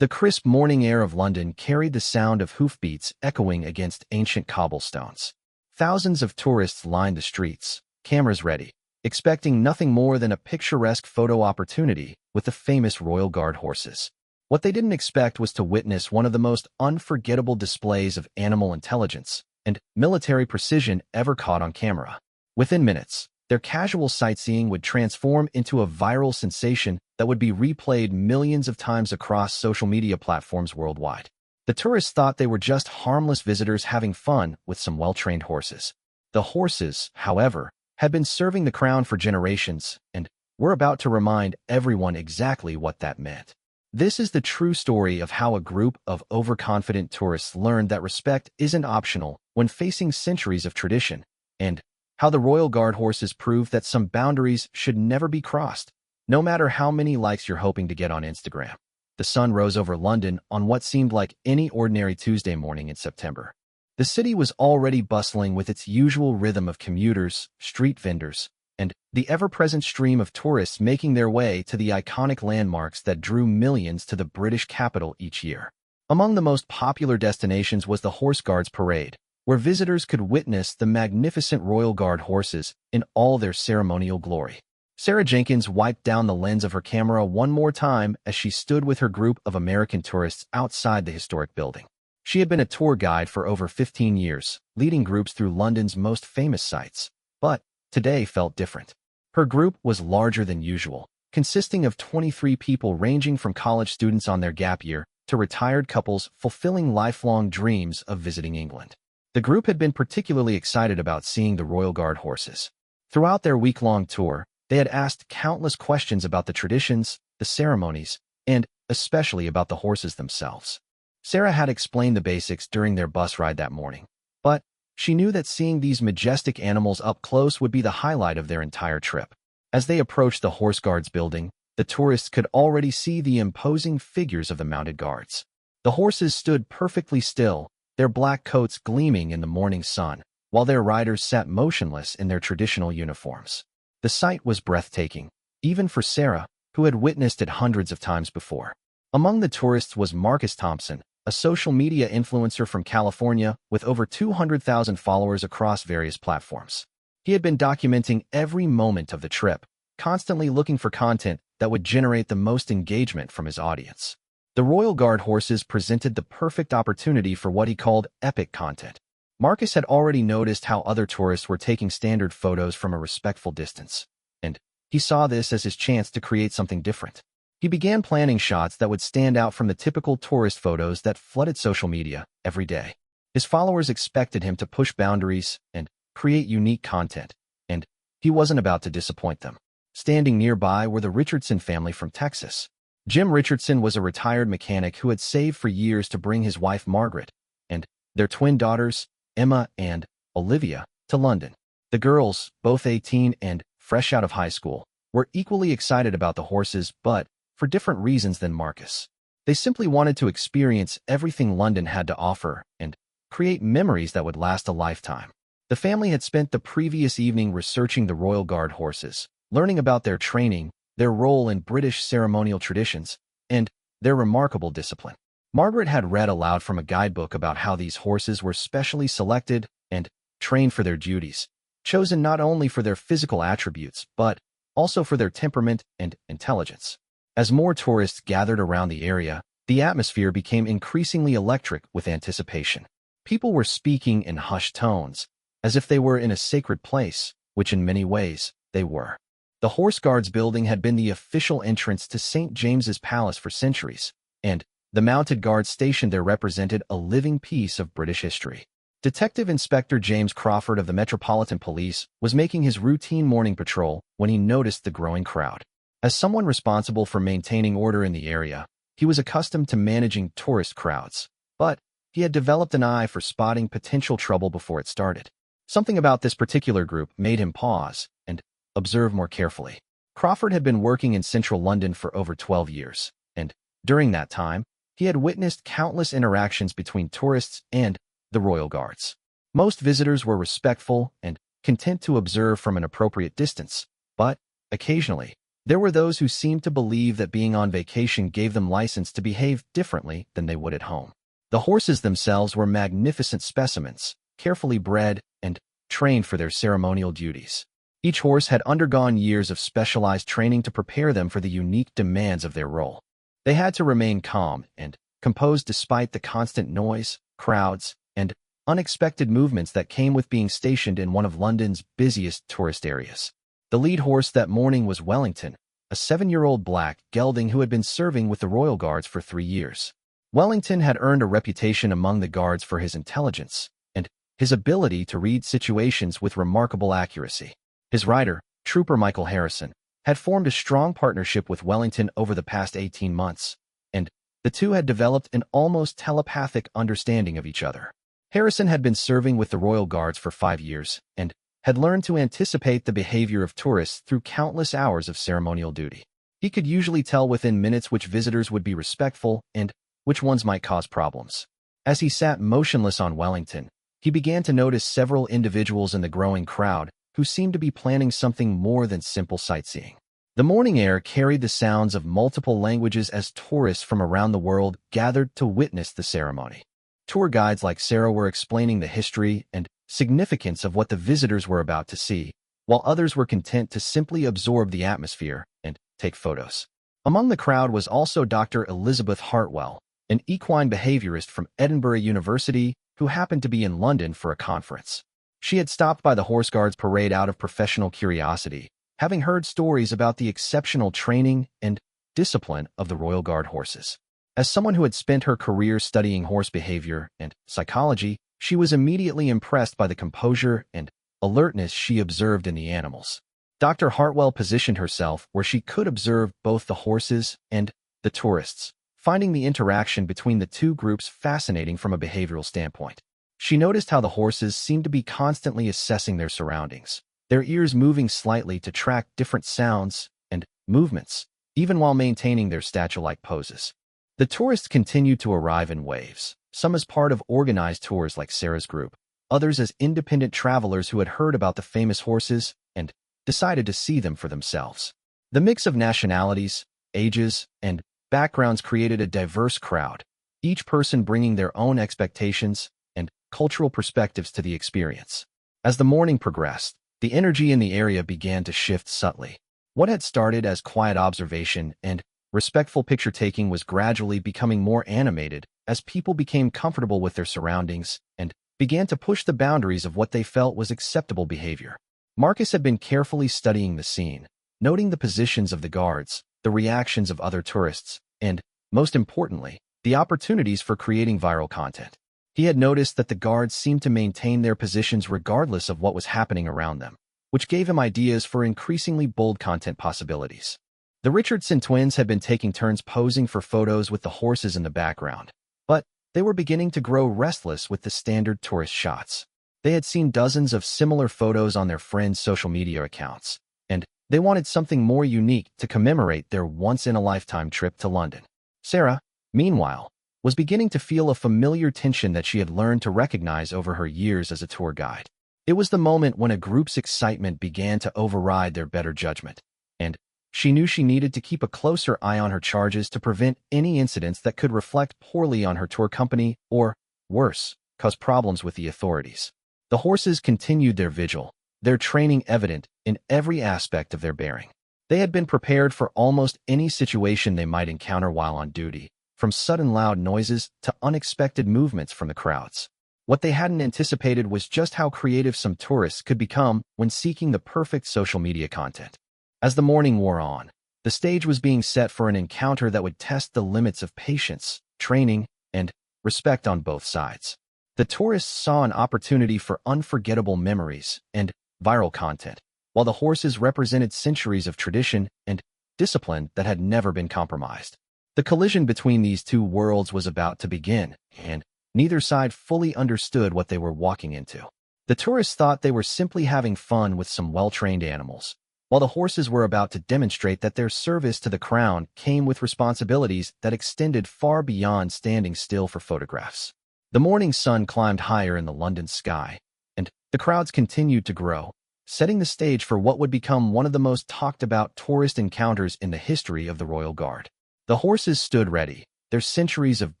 The crisp morning air of London carried the sound of hoofbeats echoing against ancient cobblestones. Thousands of tourists lined the streets, cameras ready, expecting nothing more than a picturesque photo opportunity with the famous Royal Guard horses. What they didn't expect was to witness one of the most unforgettable displays of animal intelligence and military precision ever caught on camera. Within minutes, their casual sightseeing would transform into a viral sensation that would be replayed millions of times across social media platforms worldwide. The tourists thought they were just harmless visitors having fun with some well-trained horses. The horses, however, had been serving the crown for generations and were about to remind everyone exactly what that meant. This is the true story of how a group of overconfident tourists learned that respect isn't optional when facing centuries of tradition, and how the Royal Guard horses proved that some boundaries should never be crossed, no matter how many likes you're hoping to get on Instagram. The sun rose over London on what seemed like any ordinary Tuesday morning in September. The city was already bustling with its usual rhythm of commuters, street vendors, and the ever-present stream of tourists making their way to the iconic landmarks that drew millions to the British capital each year. Among the most popular destinations was the Horse Guards Parade, where visitors could witness the magnificent Royal Guard horses in all their ceremonial glory. Sarah Jenkins wiped down the lens of her camera one more time as she stood with her group of American tourists outside the historic building. She had been a tour guide for over 15 years, leading groups through London's most famous sites, but today felt different. Her group was larger than usual, consisting of 23 people ranging from college students on their gap year to retired couples fulfilling lifelong dreams of visiting England. The group had been particularly excited about seeing the Royal Guard horses. Throughout their week-long tour, they had asked countless questions about the traditions, the ceremonies, and especially about the horses themselves. Sarah had explained the basics during their bus ride that morning, but she knew that seeing these majestic animals up close would be the highlight of their entire trip. As they approached the Horse Guards building, the tourists could already see the imposing figures of the mounted guards. The horses stood perfectly still, their black coats gleaming in the morning sun, while their riders sat motionless in their traditional uniforms. The sight was breathtaking, even for Sarah, who had witnessed it hundreds of times before. Among the tourists was Marcus Thompson, a social media influencer from California with over 200,000 followers across various platforms. He had been documenting every moment of the trip, constantly looking for content that would generate the most engagement from his audience. The Royal Guard horses presented the perfect opportunity for what he called epic content. Marcus had already noticed how other tourists were taking standard photos from a respectful distance, and he saw this as his chance to create something different. He began planning shots that would stand out from the typical tourist photos that flooded social media every day. His followers expected him to push boundaries and create unique content, and he wasn't about to disappoint them. Standing nearby were the Richardson family from Texas. Jim Richardson was a retired mechanic who had saved for years to bring his wife Margaret and their twin daughters, Emma and Olivia, to London. The girls, both 18 and fresh out of high school, were equally excited about the horses, but for different reasons than Marcus. They simply wanted to experience everything London had to offer and create memories that would last a lifetime. The family had spent the previous evening researching the Royal Guard horses, learning about their training, their role in British ceremonial traditions, and their remarkable discipline. Margaret had read aloud from a guidebook about how these horses were specially selected and trained for their duties, chosen not only for their physical attributes, but also for their temperament and intelligence. As more tourists gathered around the area, the atmosphere became increasingly electric with anticipation. People were speaking in hushed tones, as if they were in a sacred place, which in many ways they were. The Horse Guards building had been the official entrance to St. James's Palace for centuries, and the mounted guards stationed there represented a living piece of British history. Detective Inspector James Crawford of the Metropolitan Police was making his routine morning patrol when he noticed the growing crowd. As someone responsible for maintaining order in the area, he was accustomed to managing tourist crowds, but he had developed an eye for spotting potential trouble before it started. Something about this particular group made him pause and observe more carefully. Crawford had been working in central London for over 12 years, and during that time, he had witnessed countless interactions between tourists and the Royal Guards. Most visitors were respectful and content to observe from an appropriate distance, but occasionally, There were those who seemed to believe that being on vacation gave them license to behave differently than they would at home. The horses themselves were magnificent specimens, carefully bred and trained for their ceremonial duties. Each horse had undergone years of specialized training to prepare them for the unique demands of their role. They had to remain calm and composed despite the constant noise, crowds, and unexpected movements that came with being stationed in one of London's busiest tourist areas. The lead horse that morning was Wellington, a 7-year-old black gelding who had been serving with the Royal Guards for 3 years. Wellington had earned a reputation among the guards for his intelligence and his ability to read situations with remarkable accuracy. His rider, Trooper Michael Harrison, had formed a strong partnership with Wellington over the past 18 months, and the two had developed an almost telepathic understanding of each other. Harrison had been serving with the Royal Guards for 5 years and had learned to anticipate the behavior of tourists through countless hours of ceremonial duty. He could usually tell within minutes which visitors would be respectful and which ones might cause problems. As he sat motionless on Wellington, he began to notice several individuals in the growing crowd who seemed to be planning something more than simple sightseeing. The morning air carried the sounds of multiple languages as tourists from around the world gathered to witness the ceremony. Tour guides like Sarah were explaining the history and significance of what the visitors were about to see, while others were content to simply absorb the atmosphere and take photos. Among the crowd was also Dr. Elizabeth Hartwell, an equine behaviorist from Edinburgh University who happened to be in London for a conference. She had stopped by the Horse Guards parade out of professional curiosity, having heard stories about the exceptional training and discipline of the Royal Guard horses. As someone who had spent her career studying horse behavior and psychology, she was immediately impressed by the composure and alertness she observed in the animals. Dr. Hartwell positioned herself where she could observe both the horses and the tourists, finding the interaction between the two groups fascinating from a behavioral standpoint. She noticed how the horses seemed to be constantly assessing their surroundings, their ears moving slightly to track different sounds and movements, even while maintaining their statue-like poses. The tourists continued to arrive in waves, some as part of organized tours like Sarah's group, others as independent travelers who had heard about the famous horses and decided to see them for themselves. The mix of nationalities, ages, and backgrounds created a diverse crowd, each person bringing their own expectations and cultural perspectives to the experience. As the morning progressed, the energy in the area began to shift subtly. What had started as quiet observation and respectful picture-taking was gradually becoming more animated as people became comfortable with their surroundings and began to push the boundaries of what they felt was acceptable behavior. Marcus had been carefully studying the scene, noting the positions of the guards, the reactions of other tourists, and, most importantly, the opportunities for creating viral content. He had noticed that the guards seemed to maintain their positions regardless of what was happening around them, which gave him ideas for increasingly bold content possibilities. The Richardson twins had been taking turns posing for photos with the horses in the background, but they were beginning to grow restless with the standard tourist shots. They had seen dozens of similar photos on their friends' social media accounts, and they wanted something more unique to commemorate their once-in-a-lifetime trip to London. Sarah, meanwhile, was beginning to feel a familiar tension that she had learned to recognize over her years as a tour guide. It was the moment when a group's excitement began to override their better judgment, and she knew she needed to keep a closer eye on her charges to prevent any incidents that could reflect poorly on her tour company or, worse, cause problems with the authorities. The horses continued their vigil, their training evident in every aspect of their bearing. They had been prepared for almost any situation they might encounter while on duty, from sudden loud noises to unexpected movements from the crowds. What they hadn't anticipated was just how creative some tourists could become when seeking the perfect social media content. As the morning wore on, the stage was being set for an encounter that would test the limits of patience, training, and respect on both sides. The tourists saw an opportunity for unforgettable memories and viral content, while the horses represented centuries of tradition and discipline that had never been compromised. The collision between these two worlds was about to begin, and neither side fully understood what they were walking into. The tourists thought they were simply having fun with some well-trained animals, while the horses were about to demonstrate that their service to the crown came with responsibilities that extended far beyond standing still for photographs. The morning sun climbed higher in the London sky, and the crowds continued to grow, setting the stage for what would become one of the most talked-about tourist encounters in the history of the Royal Guard. The horses stood ready, their centuries of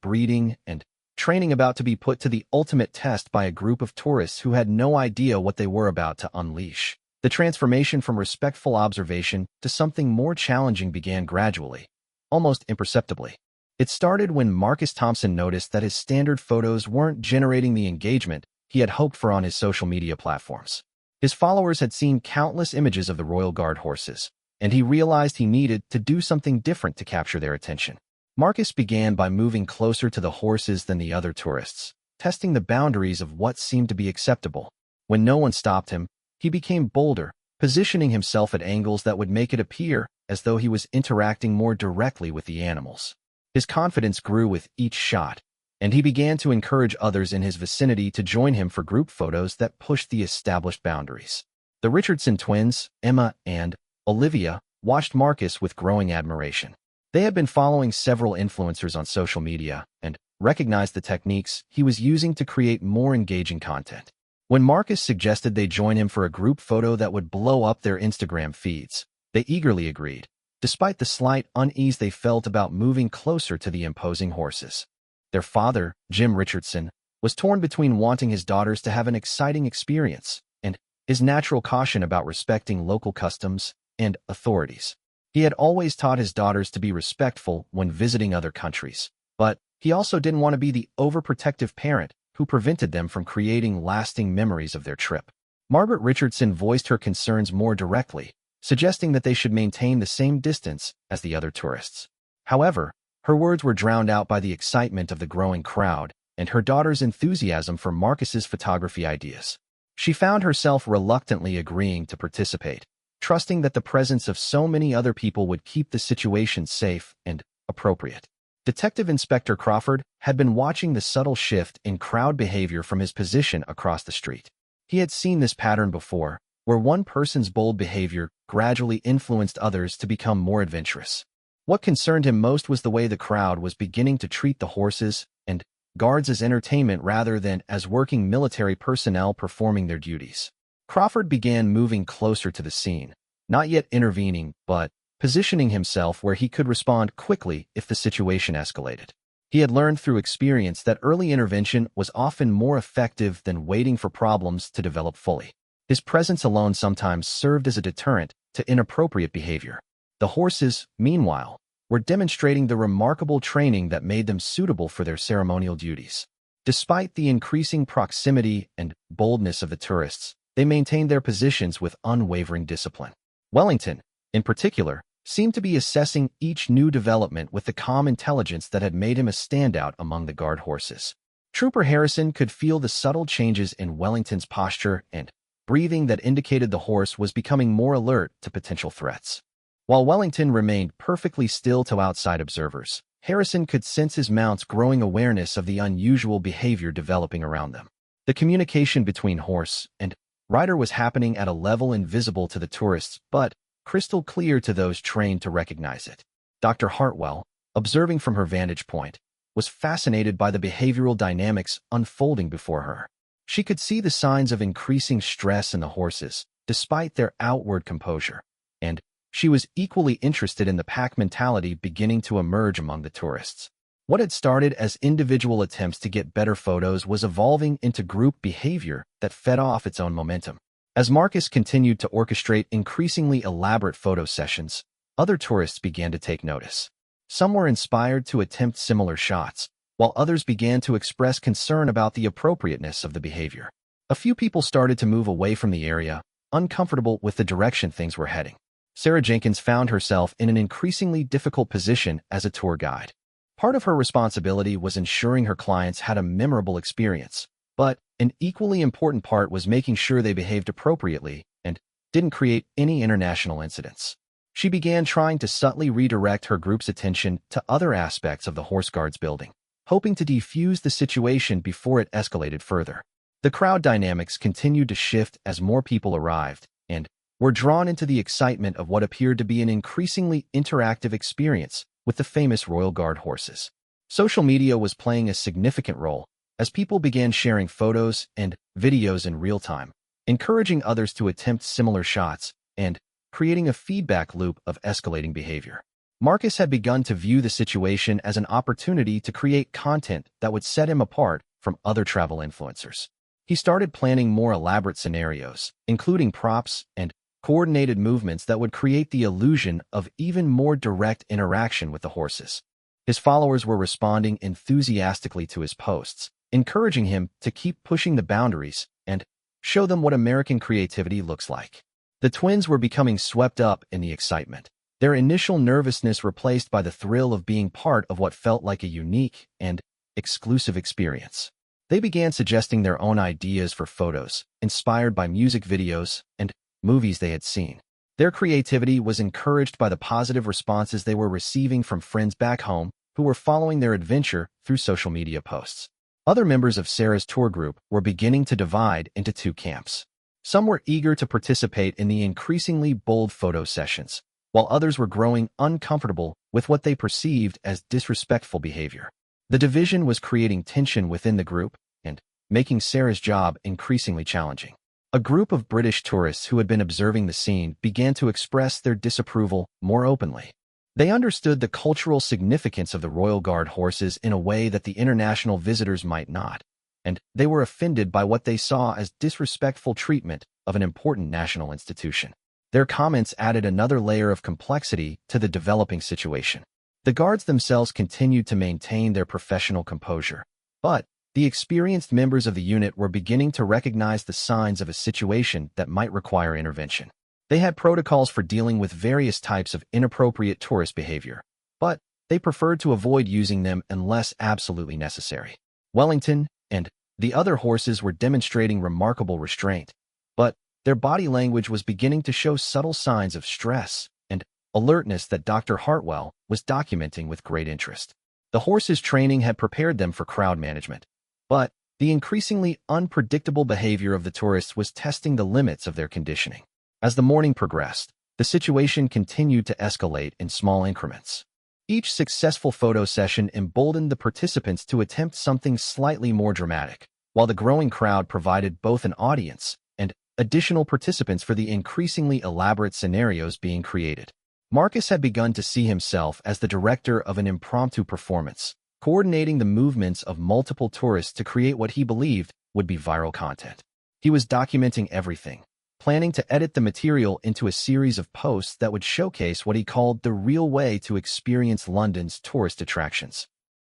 breeding and training about to be put to the ultimate test by a group of tourists who had no idea what they were about to unleash. The transformation from respectful observation to something more challenging began gradually, almost imperceptibly. It started when Marcus Thompson noticed that his standard photos weren't generating the engagement he had hoped for on his social media platforms. His followers had seen countless images of the Royal Guard horses, and he realized he needed to do something different to capture their attention. Marcus began by moving closer to the horses than the other tourists, testing the boundaries of what seemed to be acceptable. When no one stopped him, he became bolder, positioning himself at angles that would make it appear as though he was interacting more directly with the animals. His confidence grew with each shot, and he began to encourage others in his vicinity to join him for group photos that pushed the established boundaries. The Richardson twins, Emma and Olivia, watched Marcus with growing admiration. They had been following several influencers on social media and recognized the techniques he was using to create more engaging content. When Marcus suggested they join him for a group photo that would blow up their Instagram feeds, they eagerly agreed, despite the slight unease they felt about moving closer to the imposing horses. Their father, Jim Richardson, was torn between wanting his daughters to have an exciting experience and his natural caution about respecting local customs and authorities. He had always taught his daughters to be respectful when visiting other countries, but he also didn't want to be the overprotective parent who prevented them from creating lasting memories of their trip. Margaret Richardson voiced her concerns more directly, suggesting that they should maintain the same distance as the other tourists. However, her words were drowned out by the excitement of the growing crowd and her daughter's enthusiasm for Marcus's photography ideas. She found herself reluctantly agreeing to participate, trusting that the presence of so many other people would keep the situation safe and appropriate. Detective Inspector Crawford had been watching the subtle shift in crowd behavior from his position across the street. He had seen this pattern before, where one person's bold behavior gradually influenced others to become more adventurous. What concerned him most was the way the crowd was beginning to treat the horses and guards as entertainment rather than as working military personnel performing their duties. Crawford began moving closer to the scene, not yet intervening, but positioning himself where he could respond quickly if the situation escalated. He had learned through experience that early intervention was often more effective than waiting for problems to develop fully. His presence alone sometimes served as a deterrent to inappropriate behavior. The horses, meanwhile, were demonstrating the remarkable training that made them suitable for their ceremonial duties. Despite the increasing proximity and boldness of the tourists, they maintained their positions with unwavering discipline. Wellington, in particular, seemed to be assessing each new development with the calm intelligence that had made him a standout among the guard horses. Trooper Harrison could feel the subtle changes in Wellington's posture and breathing that indicated the horse was becoming more alert to potential threats. While Wellington remained perfectly still to outside observers, Harrison could sense his mount's growing awareness of the unusual behavior developing around them. The communication between horse and rider was happening at a level invisible to the tourists, but crystal clear to those trained to recognize it. Dr. Hartwell, observing from her vantage point, was fascinated by the behavioral dynamics unfolding before her. She could see the signs of increasing stress in the horses, despite their outward composure, and she was equally interested in the pack mentality beginning to emerge among the tourists. What had started as individual attempts to get better photos was evolving into group behavior that fed off its own momentum. As Marcus continued to orchestrate increasingly elaborate photo sessions, other tourists began to take notice. Some were inspired to attempt similar shots, while others began to express concern about the appropriateness of the behavior. A few people started to move away from the area, uncomfortable with the direction things were heading. Sarah Jenkins found herself in an increasingly difficult position as a tour guide. Part of her responsibility was ensuring her clients had a memorable experience, but an equally important part was making sure they behaved appropriately and didn't create any international incidents. She began trying to subtly redirect her group's attention to other aspects of the Horse Guards building, hoping to defuse the situation before it escalated further. The crowd dynamics continued to shift as more people arrived and were drawn into the excitement of what appeared to be an increasingly interactive experience with the famous Royal Guard horses. Social media was playing a significant role as people began sharing photos and videos in real time, encouraging others to attempt similar shots, and creating a feedback loop of escalating behavior. Marcus had begun to view the situation as an opportunity to create content that would set him apart from other travel influencers. He started planning more elaborate scenarios, including props and coordinated movements that would create the illusion of even more direct interaction with the horses. His followers were responding enthusiastically to his posts, encouraging him to keep pushing the boundaries and show them what American creativity looks like. The twins were becoming swept up in the excitement, their initial nervousness replaced by the thrill of being part of what felt like a unique and exclusive experience. They began suggesting their own ideas for photos, inspired by music videos and movies they had seen. Their creativity was encouraged by the positive responses they were receiving from friends back home who were following their adventure through social media posts. Other members of Sarah's tour group were beginning to divide into two camps. Some were eager to participate in the increasingly bold photo sessions, while others were growing uncomfortable with what they perceived as disrespectful behavior. The division was creating tension within the group and making Sarah's job increasingly challenging. A group of British tourists who had been observing the scene began to express their disapproval more openly. They understood the cultural significance of the Royal Guard horses in a way that the international visitors might not, and they were offended by what they saw as disrespectful treatment of an important national institution. Their comments added another layer of complexity to the developing situation. The guards themselves continued to maintain their professional composure, but the experienced members of the unit were beginning to recognize the signs of a situation that might require intervention. They had protocols for dealing with various types of inappropriate tourist behavior, but they preferred to avoid using them unless absolutely necessary. Wellington and the other horses were demonstrating remarkable restraint, but their body language was beginning to show subtle signs of stress and alertness that Dr. Hartwell was documenting with great interest. The horses' training had prepared them for crowd management, but the increasingly unpredictable behavior of the tourists was testing the limits of their conditioning. As the morning progressed, the situation continued to escalate in small increments. Each successful photo session emboldened the participants to attempt something slightly more dramatic, while the growing crowd provided both an audience and additional participants for the increasingly elaborate scenarios being created. Marcus had begun to see himself as the director of an impromptu performance, coordinating the movements of multiple tourists to create what he believed would be viral content. He was documenting everything, planning to edit the material into a series of posts that would showcase what he called the real way to experience London's tourist attractions.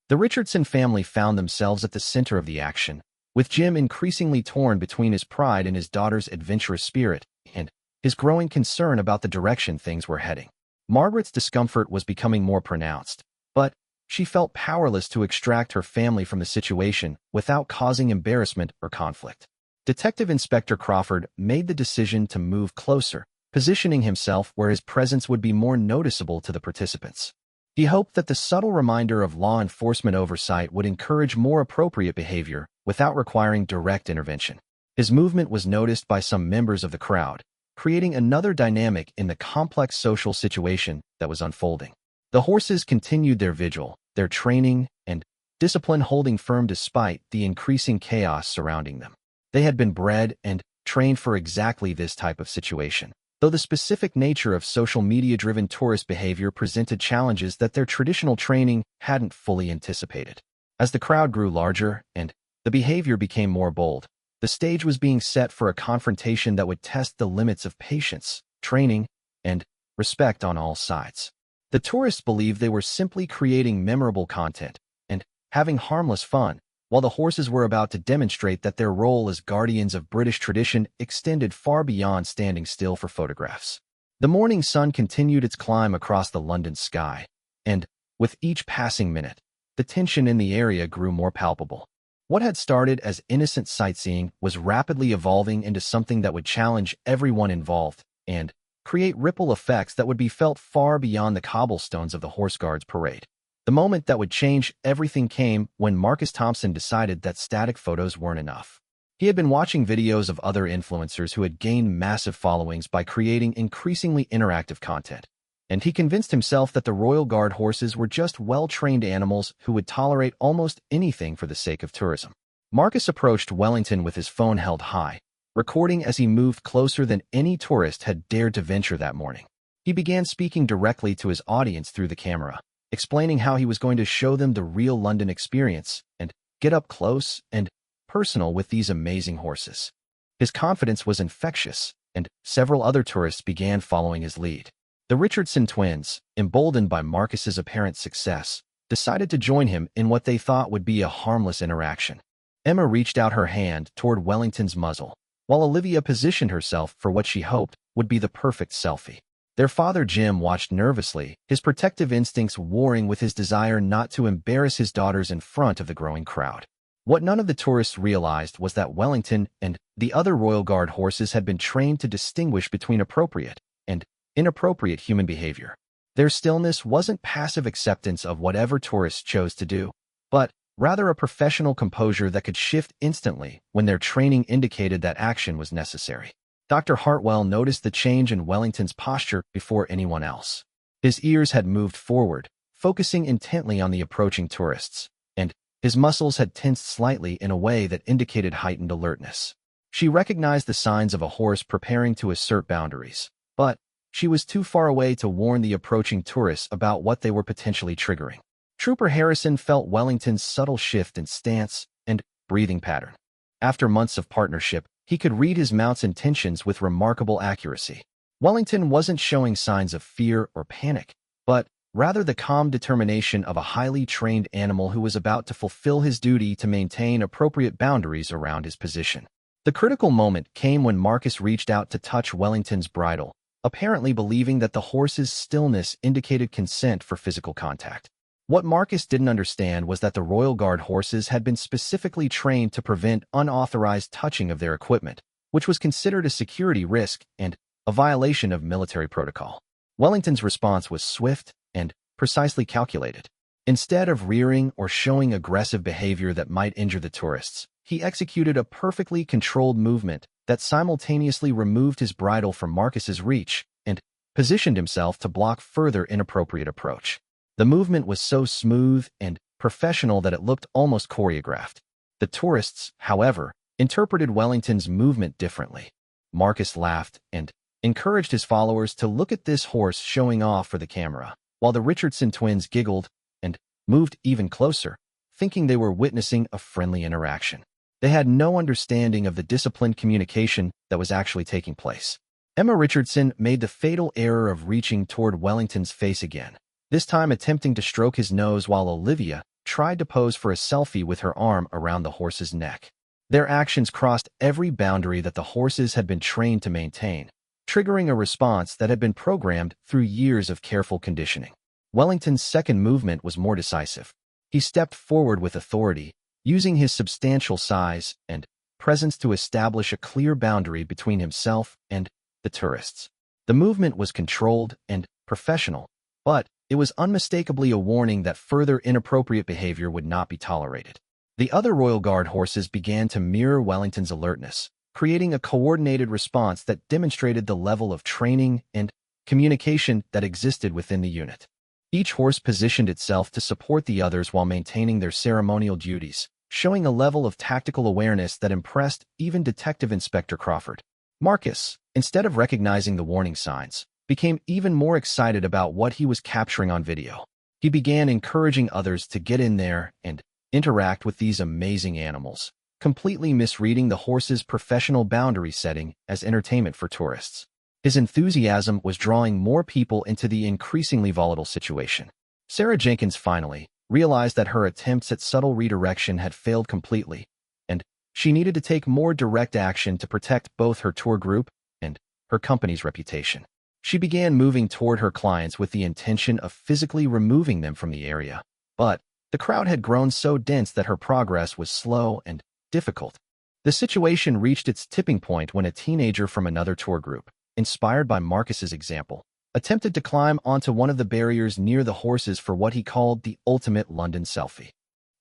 The Richardson family found themselves at the center of the action, with Jim increasingly torn between his pride in his daughter's adventurous spirit and his growing concern about the direction things were heading. Margaret's discomfort was becoming more pronounced, but she felt powerless to extract her family from the situation without causing embarrassment or conflict. Detective Inspector Crawford made the decision to move closer, positioning himself where his presence would be more noticeable to the participants. He hoped that the subtle reminder of law enforcement oversight would encourage more appropriate behavior without requiring direct intervention. His movement was noticed by some members of the crowd, creating another dynamic in the complex social situation that was unfolding. The horses continued their vigil, their training and discipline holding firm despite the increasing chaos surrounding them. They had been bred and trained for exactly this type of situation, though the specific nature of social media-driven tourist behavior presented challenges that their traditional training hadn't fully anticipated. As the crowd grew larger and the behavior became more bold, the stage was being set for a confrontation that would test the limits of patience, training, and respect on all sides. The tourists believed they were simply creating memorable content and having harmless fun, while the horses were about to demonstrate that their role as guardians of British tradition extended far beyond standing still for photographs. The morning sun continued its climb across the London sky, and, with each passing minute, the tension in the area grew more palpable. What had started as innocent sightseeing was rapidly evolving into something that would challenge everyone involved and create ripple effects that would be felt far beyond the cobblestones of the Horse Guards parade. The moment that would change everything came when Marcus Thompson decided that static photos weren't enough. He had been watching videos of other influencers who had gained massive followings by creating increasingly interactive content, and he convinced himself that the Royal Guard horses were just well-trained animals who would tolerate almost anything for the sake of tourism. Marcus approached Wellington with his phone held high, recording as he moved closer than any tourist had dared to venture that morning. He began speaking directly to his audience through the camera, explaining how he was going to show them the real London experience and get up close and personal with these amazing horses. His confidence was infectious, and several other tourists began following his lead. The Richardson twins, emboldened by Marcus's apparent success, decided to join him in what they thought would be a harmless interaction. Emma reached out her hand toward Wellington's muzzle, while Olivia positioned herself for what she hoped would be the perfect selfie. Their father Jim watched nervously, his protective instincts warring with his desire not to embarrass his daughters in front of the growing crowd. What none of the tourists realized was that Wellington and the other Royal Guard horses had been trained to distinguish between appropriate and inappropriate human behavior. Their stillness wasn't passive acceptance of whatever tourists chose to do, but rather a professional composure that could shift instantly when their training indicated that action was necessary. Dr. Hartwell noticed the change in Wellington's posture before anyone else. His ears had moved forward, focusing intently on the approaching tourists, and his muscles had tensed slightly in a way that indicated heightened alertness. She recognized the signs of a horse preparing to assert boundaries, but she was too far away to warn the approaching tourists about what they were potentially triggering. Trooper Harrison felt Wellington's subtle shift in stance and breathing pattern. After months of partnership, he could read his mount's intentions with remarkable accuracy. Wellington wasn't showing signs of fear or panic, but rather the calm determination of a highly trained animal who was about to fulfill his duty to maintain appropriate boundaries around his position. The critical moment came when Marcus reached out to touch Wellington's bridle, apparently believing that the horse's stillness indicated consent for physical contact. What Marcus didn't understand was that the Royal Guard horses had been specifically trained to prevent unauthorized touching of their equipment, which was considered a security risk and a violation of military protocol. Wellington's response was swift and precisely calculated. Instead of rearing or showing aggressive behavior that might injure the tourists, he executed a perfectly controlled movement that simultaneously removed his bridle from Marcus's reach and positioned himself to block further inappropriate approach. The movement was so smooth and professional that it looked almost choreographed. The tourists, however, interpreted Wellington's movement differently. Marcus laughed and encouraged his followers to look at this horse showing off for the camera, while the Richardson twins giggled and moved even closer, thinking they were witnessing a friendly interaction. They had no understanding of the disciplined communication that was actually taking place. Emma Richardson made the fatal error of reaching toward Wellington's face again, this time attempting to stroke his nose while Olivia tried to pose for a selfie with her arm around the horse's neck. Their actions crossed every boundary that the horses had been trained to maintain, triggering a response that had been programmed through years of careful conditioning. Wellington's second movement was more decisive. He stepped forward with authority, using his substantial size and presence to establish a clear boundary between himself and the tourists. The movement was controlled and professional, but it was unmistakably a warning that further inappropriate behavior would not be tolerated. The other Royal Guard horses began to mirror Wellington's alertness, creating a coordinated response that demonstrated the level of training and communication that existed within the unit. Each horse positioned itself to support the others while maintaining their ceremonial duties, showing a level of tactical awareness that impressed even Detective Inspector Crawford. Marcus, instead of recognizing the warning signs, became even more excited about what he was capturing on video. He began encouraging others to get in there and interact with these amazing animals, completely misreading the horse's professional boundary setting as entertainment for tourists. His enthusiasm was drawing more people into the increasingly volatile situation. Sarah Jenkins finally realized that her attempts at subtle redirection had failed completely, and she needed to take more direct action to protect both her tour group and her company's reputation. She began moving toward her clients with the intention of physically removing them from the area, but the crowd had grown so dense that her progress was slow and difficult. The situation reached its tipping point when a teenager from another tour group, inspired by Marcus's example, attempted to climb onto one of the barriers near the horses for what he called the ultimate London selfie.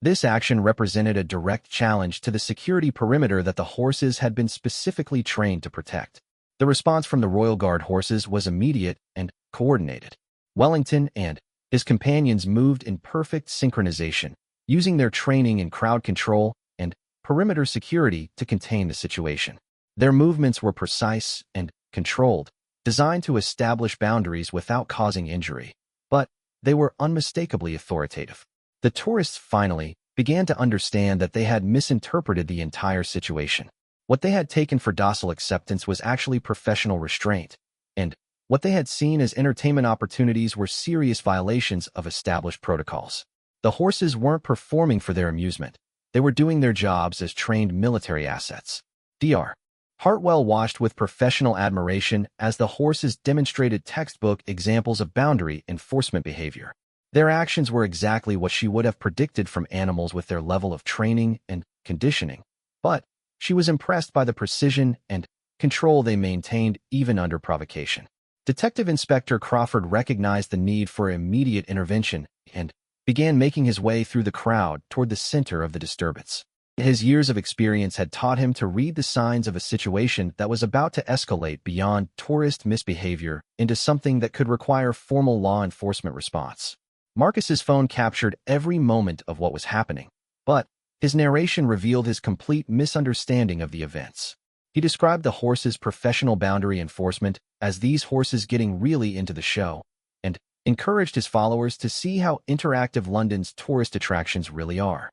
This action represented a direct challenge to the security perimeter that the horses had been specifically trained to protect. The response from the Royal Guard horses was immediate and coordinated. Wellington and his companions moved in perfect synchronization, using their training in crowd control and perimeter security to contain the situation. Their movements were precise and controlled, designed to establish boundaries without causing injury. But they were unmistakably authoritative. The tourists finally began to understand that they had misinterpreted the entire situation. What they had taken for docile acceptance was actually professional restraint, and what they had seen as entertainment opportunities were serious violations of established protocols. The horses weren't performing for their amusement. They were doing their jobs as trained military assets. Dr. Hartwell watched with professional admiration as the horses demonstrated textbook examples of boundary enforcement behavior. Their actions were exactly what she would have predicted from animals with their level of training and conditioning. But she was impressed by the precision and control they maintained even under provocation. Detective Inspector Crawford recognized the need for immediate intervention and began making his way through the crowd toward the center of the disturbance. His years of experience had taught him to read the signs of a situation that was about to escalate beyond tourist misbehavior into something that could require formal law enforcement response. Marcus's phone captured every moment of what was happening, but his narration revealed his complete misunderstanding of the events. He described the horses' professional boundary enforcement as these horses getting really into the show, and encouraged his followers to see how interactive London's tourist attractions really are.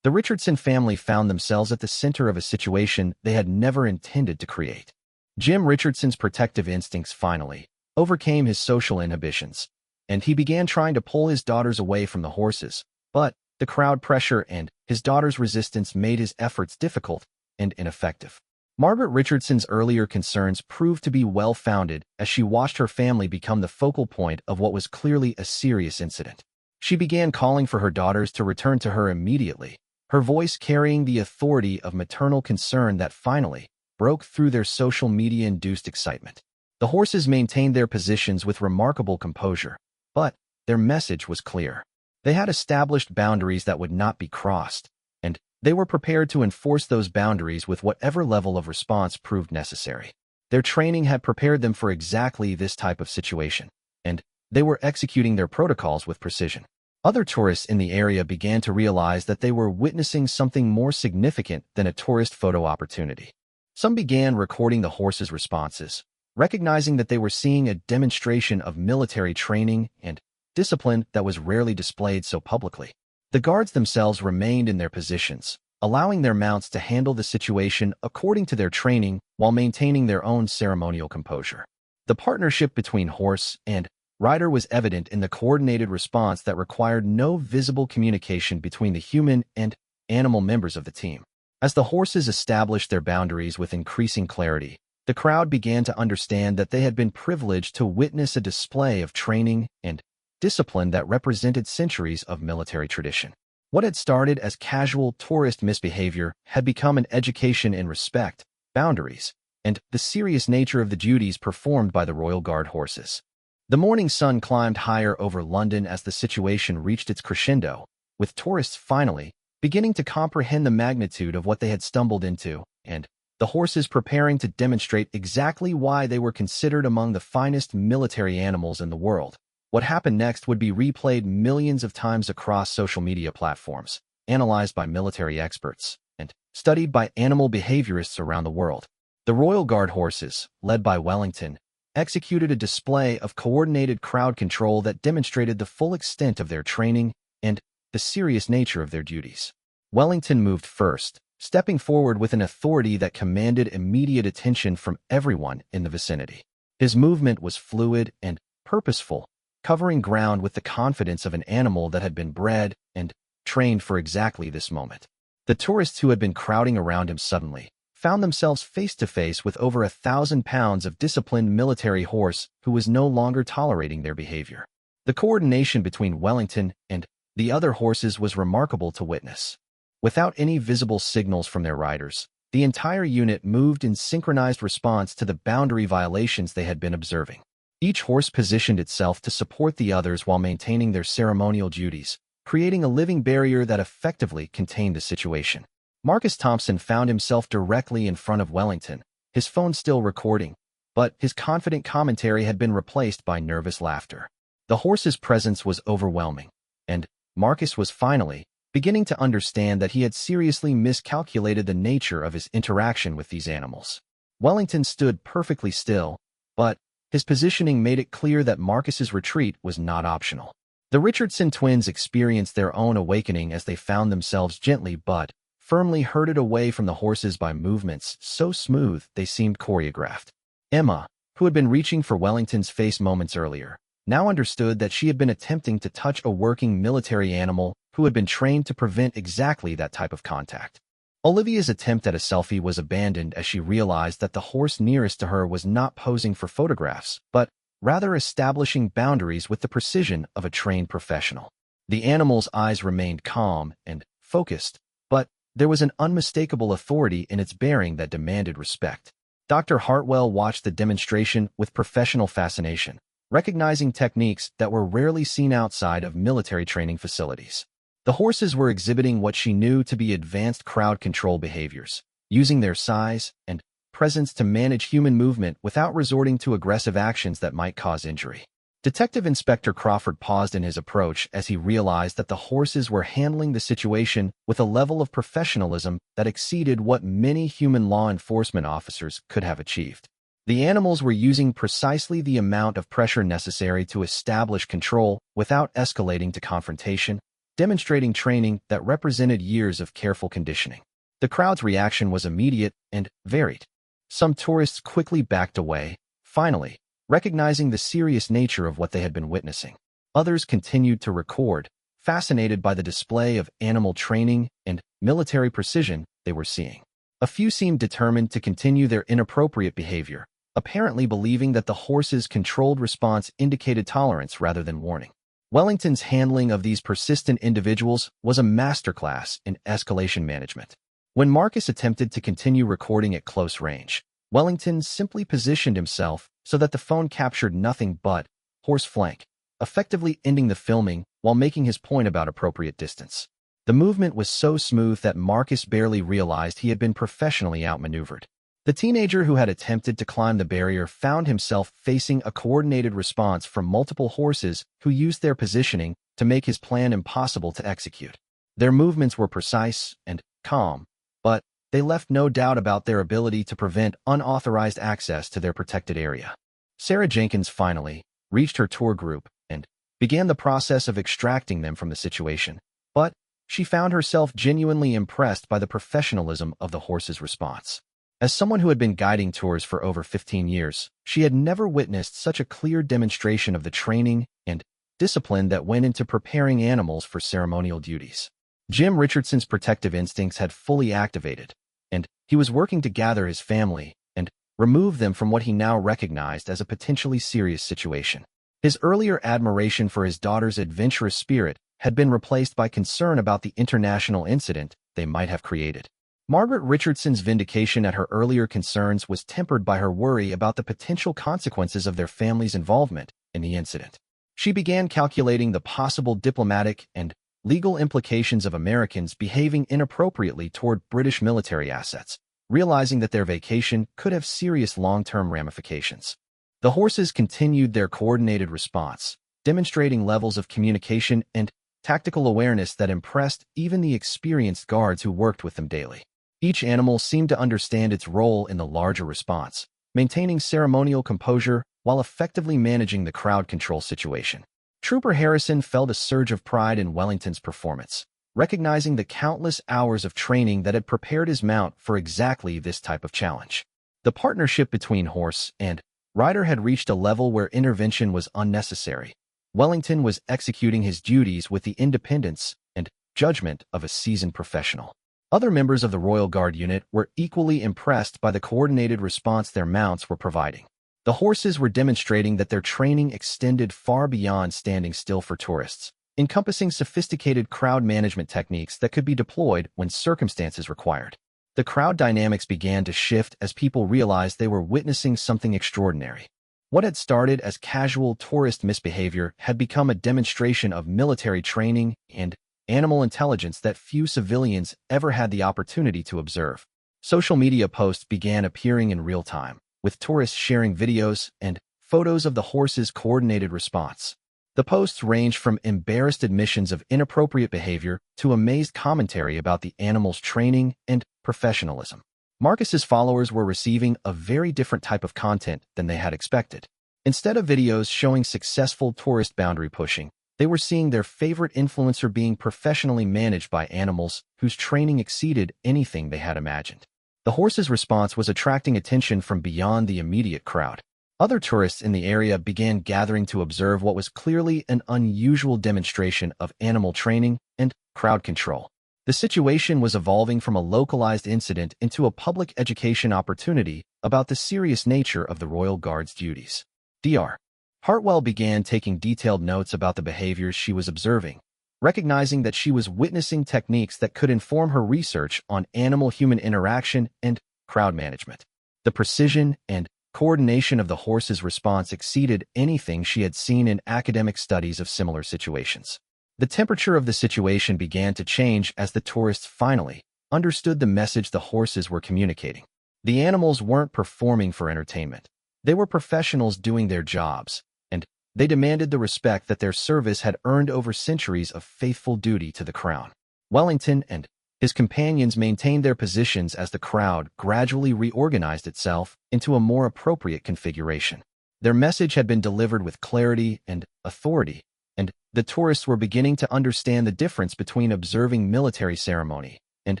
The Richardson family found themselves at the center of a situation they had never intended to create. Jim Richardson's protective instincts finally overcame his social inhibitions, and he began trying to pull his daughters away from the horses, but the crowd pressure and his daughter's resistance made his efforts difficult and ineffective. Margaret Richardson's earlier concerns proved to be well-founded as she watched her family become the focal point of what was clearly a serious incident. She began calling for her daughters to return to her immediately, her voice carrying the authority of maternal concern that finally broke through their social media-induced excitement. The horses maintained their positions with remarkable composure, but their message was clear. They had established boundaries that would not be crossed, and they were prepared to enforce those boundaries with whatever level of response proved necessary. Their training had prepared them for exactly this type of situation, and they were executing their protocols with precision. Other tourists in the area began to realize that they were witnessing something more significant than a tourist photo opportunity. Some began recording the horses' responses, recognizing that they were seeing a demonstration of military training and discipline that was rarely displayed so publicly. The guards themselves remained in their positions, allowing their mounts to handle the situation according to their training while maintaining their own ceremonial composure. The partnership between horse and rider was evident in the coordinated response that required no visible communication between the human and animal members of the team. As the horses established their boundaries with increasing clarity, the crowd began to understand that they had been privileged to witness a display of training and discipline that represented centuries of military tradition. What had started as casual tourist misbehavior had become an education in respect, boundaries, and the serious nature of the duties performed by the Royal Guard horses. The morning sun climbed higher over London as the situation reached its crescendo, with tourists finally beginning to comprehend the magnitude of what they had stumbled into, and the horses preparing to demonstrate exactly why they were considered among the finest military animals in the world. What happened next would be replayed millions of times across social media platforms, analyzed by military experts, and studied by animal behaviorists around the world. The Royal Guard horses, led by Wellington, executed a display of coordinated crowd control that demonstrated the full extent of their training and the serious nature of their duties. Wellington moved first, stepping forward with an authority that commanded immediate attention from everyone in the vicinity. His movement was fluid and purposeful, covering ground with the confidence of an animal that had been bred and trained for exactly this moment. The tourists who had been crowding around him suddenly found themselves face-to-face with over 1,000 pounds of disciplined military horse who was no longer tolerating their behavior. The coordination between Wellington and the other horses was remarkable to witness. Without any visible signals from their riders, the entire unit moved in synchronized response to the boundary violations they had been observing. Each horse positioned itself to support the others while maintaining their ceremonial duties, creating a living barrier that effectively contained the situation. Marcus Thompson found himself directly in front of Wellington, his phone still recording, but his confident commentary had been replaced by nervous laughter. The horse's presence was overwhelming, and Marcus was finally beginning to understand that he had seriously miscalculated the nature of his interaction with these animals. Wellington stood perfectly still, but his positioning made it clear that Marcus's retreat was not optional. The Richardson twins experienced their own awakening as they found themselves gently but firmly herded away from the horses by movements so smooth they seemed choreographed. Emma, who had been reaching for Wellington's face moments earlier, now understood that she had been attempting to touch a working military animal who had been trained to prevent exactly that type of contact. Olivia's attempt at a selfie was abandoned as she realized that the horse nearest to her was not posing for photographs, but rather establishing boundaries with the precision of a trained professional. The animal's eyes remained calm and focused, but there was an unmistakable authority in its bearing that demanded respect. Dr. Hartwell watched the demonstration with professional fascination, recognizing techniques that were rarely seen outside of military training facilities. The horses were exhibiting what she knew to be advanced crowd control behaviors, using their size and presence to manage human movement without resorting to aggressive actions that might cause injury. Detective Inspector Crawford paused in his approach as he realized that the horses were handling the situation with a level of professionalism that exceeded what many human law enforcement officers could have achieved. The animals were using precisely the amount of pressure necessary to establish control without escalating to confrontation, demonstrating training that represented years of careful conditioning. The crowd's reaction was immediate and varied. Some tourists quickly backed away, finally, recognizing the serious nature of what they had been witnessing. Others continued to record, fascinated by the display of animal training and military precision they were seeing. A few seemed determined to continue their inappropriate behavior, apparently believing that the horse's controlled response indicated tolerance rather than warning. Wellington's handling of these persistent individuals was a masterclass in escalation management. When Marcus attempted to continue recording at close range, Wellington simply positioned himself so that the phone captured nothing but horse flank, effectively ending the filming while making his point about appropriate distance. The movement was so smooth that Marcus barely realized he had been professionally outmaneuvered. The teenager who had attempted to climb the barrier found himself facing a coordinated response from multiple horses who used their positioning to make his plan impossible to execute. Their movements were precise and calm, but they left no doubt about their ability to prevent unauthorized access to their protected area. Sarah Jenkins finally reached her tour group and began the process of extracting them from the situation, but she found herself genuinely impressed by the professionalism of the horse's response. As someone who had been guiding tours for over 15 years, she had never witnessed such a clear demonstration of the training and discipline that went into preparing animals for ceremonial duties. Jim Richardson's protective instincts had fully activated, and he was working to gather his family and remove them from what he now recognized as a potentially serious situation. His earlier admiration for his daughter's adventurous spirit had been replaced by concern about the international incident they might have created. Margaret Richardson's vindication at her earlier concerns was tempered by her worry about the potential consequences of their family's involvement in the incident. She began calculating the possible diplomatic and legal implications of Americans behaving inappropriately toward British military assets, realizing that their vacation could have serious long-term ramifications. The horses continued their coordinated response, demonstrating levels of communication and tactical awareness that impressed even the experienced guards who worked with them daily. Each animal seemed to understand its role in the larger response, maintaining ceremonial composure while effectively managing the crowd control situation. Trooper Harrison felt a surge of pride in Wellington's performance, recognizing the countless hours of training that had prepared his mount for exactly this type of challenge. The partnership between horse and rider had reached a level where intervention was unnecessary. Wellington was executing his duties with the independence and judgment of a seasoned professional. Other members of the Royal Guard unit were equally impressed by the coordinated response their mounts were providing. The horses were demonstrating that their training extended far beyond standing still for tourists, encompassing sophisticated crowd management techniques that could be deployed when circumstances required. The crowd dynamics began to shift as people realized they were witnessing something extraordinary. What had started as casual tourist misbehavior had become a demonstration of military training and animal intelligence that few civilians ever had the opportunity to observe. Social media posts began appearing in real time, with tourists sharing videos and photos of the horse's coordinated response. The posts ranged from embarrassed admissions of inappropriate behavior to amazed commentary about the animal's training and professionalism. Marcus's followers were receiving a very different type of content than they had expected. Instead of videos showing successful tourist boundary pushing, they were seeing their favorite influencer being professionally managed by animals whose training exceeded anything they had imagined. The horse's response was attracting attention from beyond the immediate crowd. Other tourists in the area began gathering to observe what was clearly an unusual demonstration of animal training and crowd control. The situation was evolving from a localized incident into a public education opportunity about the serious nature of the Royal Guard's duties. Dr. Hartwell began taking detailed notes about the behaviors she was observing, recognizing that she was witnessing techniques that could inform her research on animal-human interaction and crowd management. The precision and coordination of the horse's response exceeded anything she had seen in academic studies of similar situations. The temperature of the situation began to change as the tourists finally understood the message the horses were communicating. The animals weren't performing for entertainment. They were professionals doing their jobs, and they demanded the respect that their service had earned over centuries of faithful duty to the crown. Wellington and his companions maintained their positions as the crowd gradually reorganized itself into a more appropriate configuration. Their message had been delivered with clarity and authority, and the tourists were beginning to understand the difference between observing military ceremony and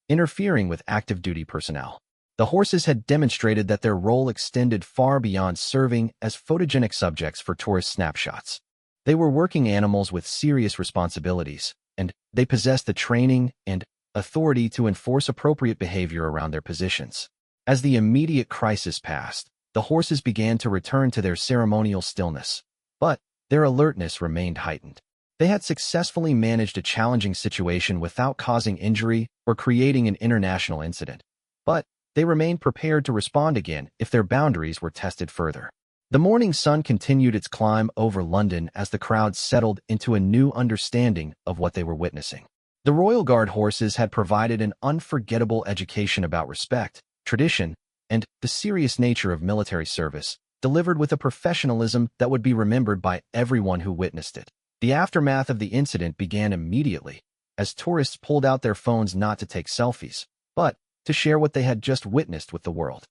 interfering with active duty personnel. The horses had demonstrated that their role extended far beyond serving as photogenic subjects for tourist snapshots. They were working animals with serious responsibilities, and they possessed the training and authority to enforce appropriate behavior around their positions. As the immediate crisis passed, the horses began to return to their ceremonial stillness, but their alertness remained heightened. They had successfully managed a challenging situation without causing injury or creating an international incident, but they remained prepared to respond again if their boundaries were tested further. The morning sun continued its climb over London as the crowd settled into a new understanding of what they were witnessing. The Royal Guard horses had provided an unforgettable education about respect, tradition, and the serious nature of military service, delivered with a professionalism that would be remembered by everyone who witnessed it. The aftermath of the incident began immediately, as tourists pulled out their phones not to take selfies, but to share what they had just witnessed with the world.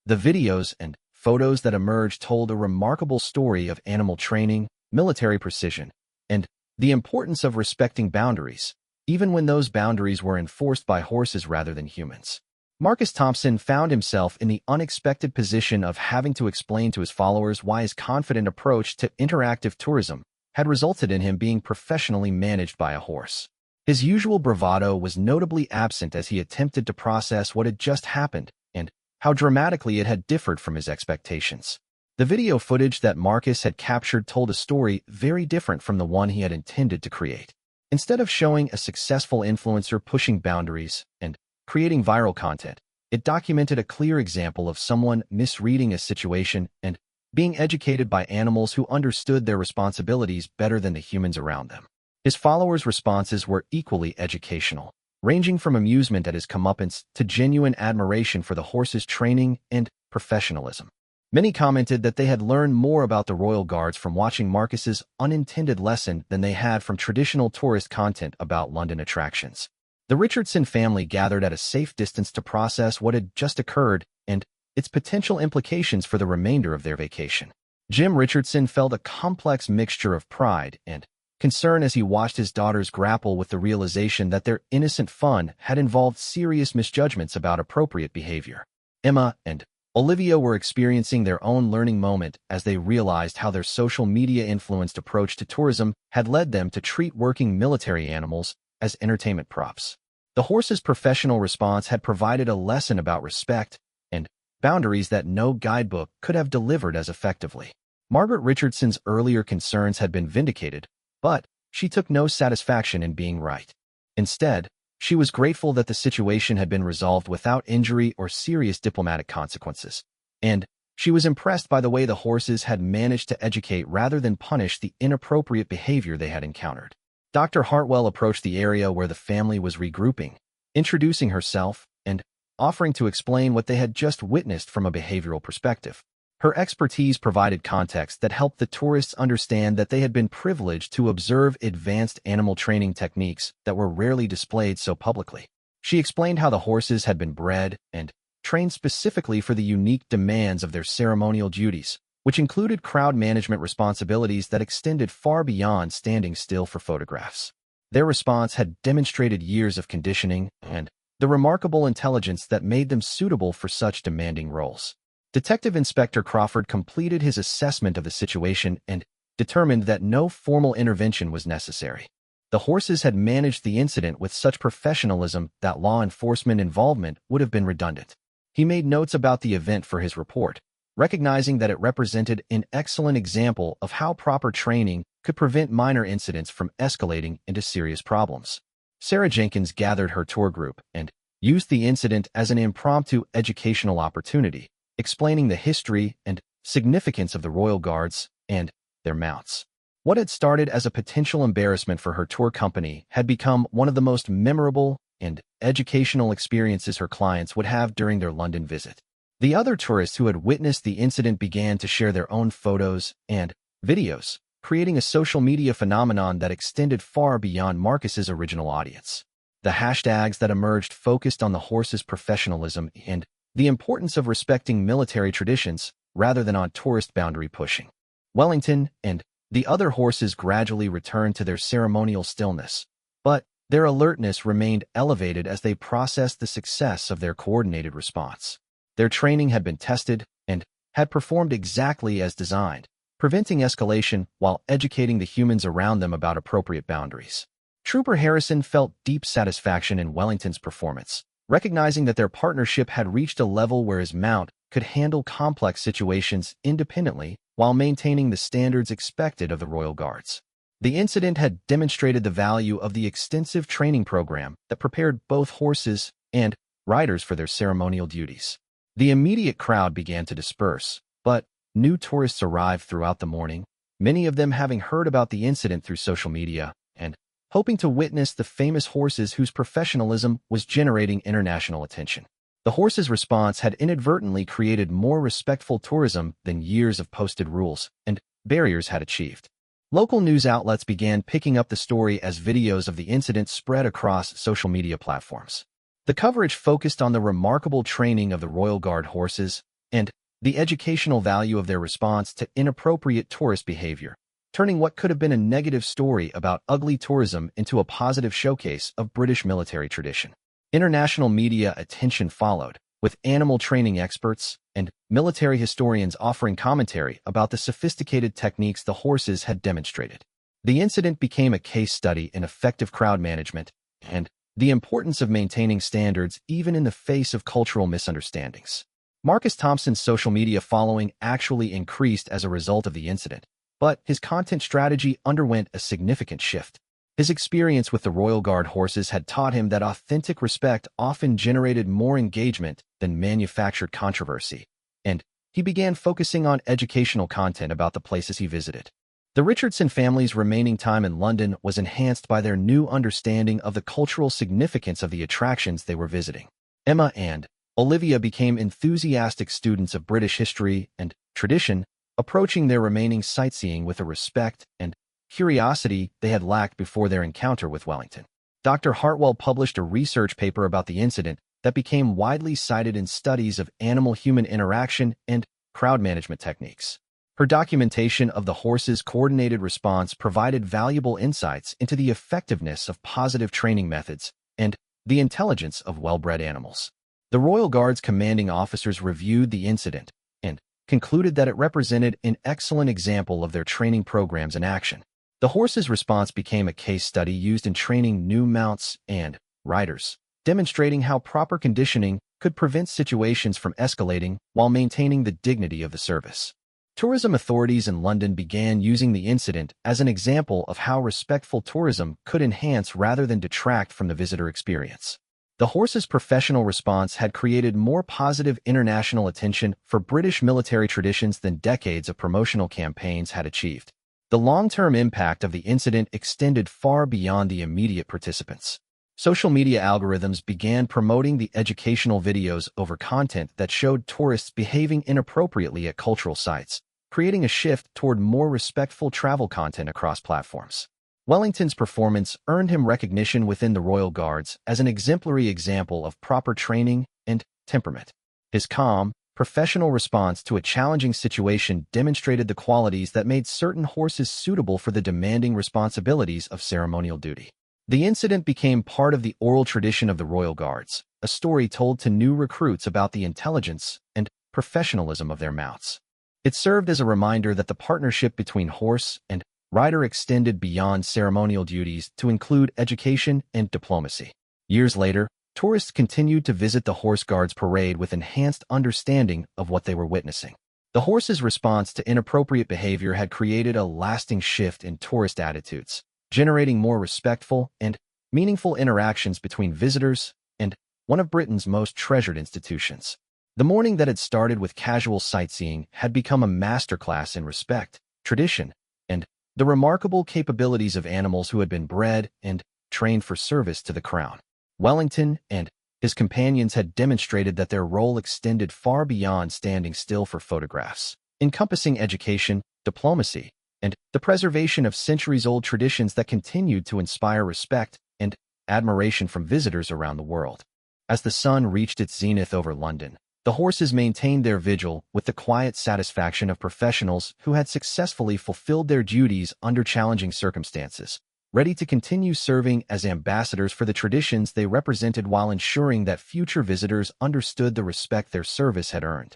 The videos and photos that emerged told a remarkable story of animal training, military precision, and the importance of respecting boundaries, even when those boundaries were enforced by horses rather than humans. Marcus Thompson found himself in the unexpected position of having to explain to his followers why his confident approach to interactive tourism had resulted in him being professionally managed by a horse. His usual bravado was notably absent as he attempted to process what had just happened and how dramatically it had differed from his expectations. The video footage that Marcus had captured told a story very different from the one he had intended to create. Instead of showing a successful influencer pushing boundaries and creating viral content, it documented a clear example of someone misreading a situation and being educated by animals who understood their responsibilities better than the humans around them. His followers' responses were equally educational, ranging from amusement at his comeuppance to genuine admiration for the horse's training and professionalism. Many commented that they had learned more about the Royal Guards from watching Marcus's unintended lesson than they had from traditional tourist content about London attractions. The Richardson family gathered at a safe distance to process what had just occurred and its potential implications for the remainder of their vacation. Jim Richardson felt a complex mixture of pride and concern as he watched his daughters grapple with the realization that their innocent fun had involved serious misjudgments about appropriate behavior. Emma and Olivia were experiencing their own learning moment as they realized how their social media-influenced approach to tourism had led them to treat working military animals as entertainment props. The horse's professional response had provided a lesson about respect and boundaries that no guidebook could have delivered as effectively. Margaret Richardson's earlier concerns had been vindicated, but she took no satisfaction in being right. Instead, she was grateful that the situation had been resolved without injury or serious diplomatic consequences, and she was impressed by the way the horses had managed to educate rather than punish the inappropriate behavior they had encountered. Dr. Hartwell approached the area where the family was regrouping, introducing herself and offering to explain what they had just witnessed from a behavioral perspective. Her expertise provided context that helped the tourists understand that they had been privileged to observe advanced animal training techniques that were rarely displayed so publicly. She explained how the horses had been bred and trained specifically for the unique demands of their ceremonial duties, which included crowd management responsibilities that extended far beyond standing still for photographs. Their response had demonstrated years of conditioning and the remarkable intelligence that made them suitable for such demanding roles. Detective Inspector Crawford completed his assessment of the situation and determined that no formal intervention was necessary. The horses had managed the incident with such professionalism that law enforcement involvement would have been redundant. He made notes about the event for his report, recognizing that it represented an excellent example of how proper training could prevent minor incidents from escalating into serious problems. Sarah Jenkins gathered her tour group and used the incident as an impromptu educational opportunity, explaining the history and significance of the Royal Guards and their mounts. What had started as a potential embarrassment for her tour company had become one of the most memorable and educational experiences her clients would have during their London visit. The other tourists who had witnessed the incident began to share their own photos and videos, creating a social media phenomenon that extended far beyond Marcus's original audience. The hashtags that emerged focused on the horse's professionalism and the importance of respecting military traditions rather than on tourist boundary pushing. Wellington and the other horses gradually returned to their ceremonial stillness, but their alertness remained elevated as they processed the success of their coordinated response. Their training had been tested and had performed exactly as designed, preventing escalation while educating the humans around them about appropriate boundaries. Trooper Harrison felt deep satisfaction in Wellington's performance, recognizing that their partnership had reached a level where his mount could handle complex situations independently while maintaining the standards expected of the Royal Guards. The incident had demonstrated the value of the extensive training program that prepared both horses and riders for their ceremonial duties. The immediate crowd began to disperse, but new tourists arrived throughout the morning, many of them having heard about the incident through social media and hoping to witness the famous horses whose professionalism was generating international attention. The horses' response had inadvertently created more respectful tourism than years of posted rules and barriers had achieved. Local news outlets began picking up the story as videos of the incident spread across social media platforms. The coverage focused on the remarkable training of the Royal Guard horses and the educational value of their response to inappropriate tourist behavior, turning what could have been a negative story about ugly tourism into a positive showcase of British military tradition. International media attention followed, with animal training experts and military historians offering commentary about the sophisticated techniques the horses had demonstrated. The incident became a case study in effective crowd management and the importance of maintaining standards even in the face of cultural misunderstandings. Marcus Thompson's social media following actually increased as a result of the incident, but his content strategy underwent a significant shift. His experience with the Royal Guard horses had taught him that authentic respect often generated more engagement than manufactured controversy, and he began focusing on educational content about the places he visited. The Richardson family's remaining time in London was enhanced by their new understanding of the cultural significance of the attractions they were visiting. Emma and Olivia became enthusiastic students of British history and tradition, approaching their remaining sightseeing with a respect and curiosity they had lacked before their encounter with Wellington. Dr. Hartwell published a research paper about the incident that became widely cited in studies of animal-human interaction and crowd management techniques. Her documentation of the horse's coordinated response provided valuable insights into the effectiveness of positive training methods and the intelligence of well-bred animals. The Royal Guard's commanding officers reviewed the incident and concluded that it represented an excellent example of their training programs in action. The horse's response became a case study used in training new mounts and riders, demonstrating how proper conditioning could prevent situations from escalating while maintaining the dignity of the service. Tourism authorities in London began using the incident as an example of how respectful tourism could enhance rather than detract from the visitor experience. The horse's professional response had created more positive international attention for British military traditions than decades of promotional campaigns had achieved. The long-term impact of the incident extended far beyond the immediate participants. Social media algorithms began promoting the educational videos over content that showed tourists behaving inappropriately at cultural sites, creating a shift toward more respectful travel content across platforms. Wellington's performance earned him recognition within the Royal Guards as an exemplary example of proper training and temperament. His calm, professional response to a challenging situation demonstrated the qualities that made certain horses suitable for the demanding responsibilities of ceremonial duty. The incident became part of the oral tradition of the Royal Guards, a story told to new recruits about the intelligence and professionalism of their mounts. It served as a reminder that the partnership between horse and rider extended beyond ceremonial duties to include education and diplomacy. Years later, tourists continued to visit the Horse Guards parade with enhanced understanding of what they were witnessing. The horse's response to inappropriate behavior had created a lasting shift in tourist attitudes, generating more respectful and meaningful interactions between visitors and one of Britain's most treasured institutions. The morning that had started with casual sightseeing had become a masterclass in respect, tradition, and the remarkable capabilities of animals who had been bred and trained for service to the crown. Wellington and his companions had demonstrated that their role extended far beyond standing still for photographs, encompassing education, diplomacy, and the preservation of centuries-old traditions that continued to inspire respect and admiration from visitors around the world. As the sun reached its zenith over London, the horses maintained their vigil with the quiet satisfaction of professionals who had successfully fulfilled their duties under challenging circumstances, ready to continue serving as ambassadors for the traditions they represented while ensuring that future visitors understood the respect their service had earned.